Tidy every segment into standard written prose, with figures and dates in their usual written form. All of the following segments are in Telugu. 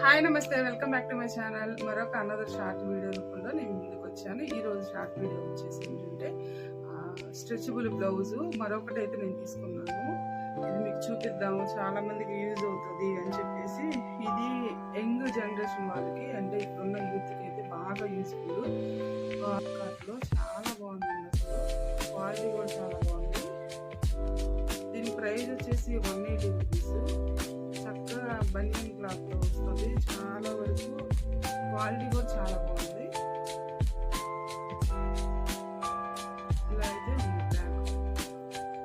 హాయ్ నమస్తే, welcome back to my channel. మరొక అనదర్ షార్ట్ వీడియో రూపంలో నేను ముందుకు వచ్చాను. ఈ రోజు షార్ట్ వీడియో వచ్చేసి ఏంటంటే స్ట్రెచబుల్ బ్లౌజ్ మరొకటి అయితే నేను తీసుకున్నాను. ఇది మీకు చూపిద్దాము, చాలా మందికి యూజ్ అవుతుంది అని చెప్పేసి. ఇది యంగ్ జనరేషన్ వాళ్ళకి అంటే ఇప్పుడున్న యూత్కి అయితే బాగా యూస్ఫుల్. లో చాలా బాగుందండి, అసలు క్వాలిటీ కూడా చాలా బాగుంది. దీని ప్రైస్ వచ్చేసి 180 రూపీస్. చక్కగా బనియన్ క్లాత్ లో వస్తుంది, చాలా వరకు క్వాలిటీ కూడా చాలా బాగుంది. ఇలా అయితే ఉంది బ్యాగ్.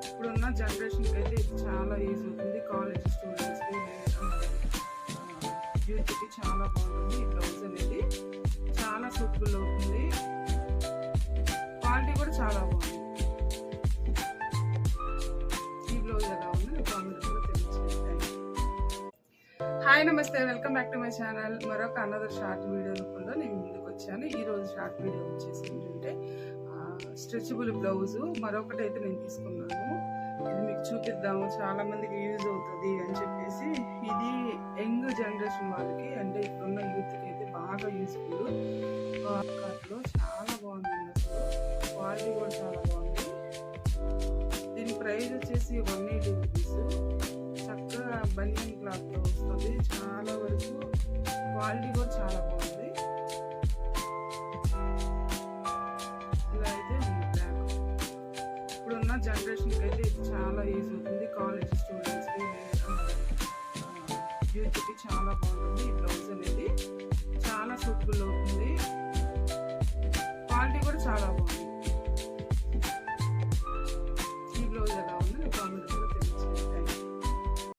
ఇప్పుడున్న జనరేషన్కి అయితే ఇది చాలా యూజ్ అవుతుంది. కాలేజ్ స్టూడెంట్స్కి యూత్కి చాలా బాగుంటుంది. ఈ బ్లౌజ్ అనేది చాలా సూటబుల్ అవుతుంది, క్వాలిటీ కూడా చాలా బాగుంది. ఈ బ్లౌజ్ ఎలా ఉంది కామెంట్ కూడా తెలియజేయండి. హాయ్ నమస్తే, welcome back to my channel. మరొక అనదర్ షార్ట్ వీడియో రూపంలో నేను ముందుకు వచ్చాను. ఈ రోజు షార్ట్ వీడియో వచ్చేసి ఏంటంటే స్ట్రెచబుల్ బ్లౌజ్ మరొకటి అయితే నేను తీసుకున్నాను. ఇది మీకు చూపిద్దాము, చాలా మందికి యూజ్ అవుతుంది అని చెప్పేసి. ఇది యంగ్ జనరేషన్ వాళ్ళకి అంటే ఇప్పుడున్న యూత్కి అయితే బాగా యూస్ఫుల్. లో చాలా బాగుందండి, అసలు క్వాలిటీ కూడా చాలా బాగుంది. దీని ప్రైస్ వచ్చేసి 180 రూపీస్. చక్కగా బనియన్ క్లాత్ లో వస్తుంది, చాలా వరకు క్వాలిటీ కూడా చాలా బాగుంది. ఇలా అయితే ఉంది బ్యాగ్. ఇప్పుడున్న జనరేషన్కి అయితే ఇది చాలా యూజ్ అవుతుంది. కాలేజ్ స్టూడెంట్స్కి యూత్కి చాలా బాగుంటుంది. ఈ బ్లౌజ్ అనేది చాలా సూటబుల్ అవుతుంది, క్వాలిటీ కూడా చాలా బాగుంది.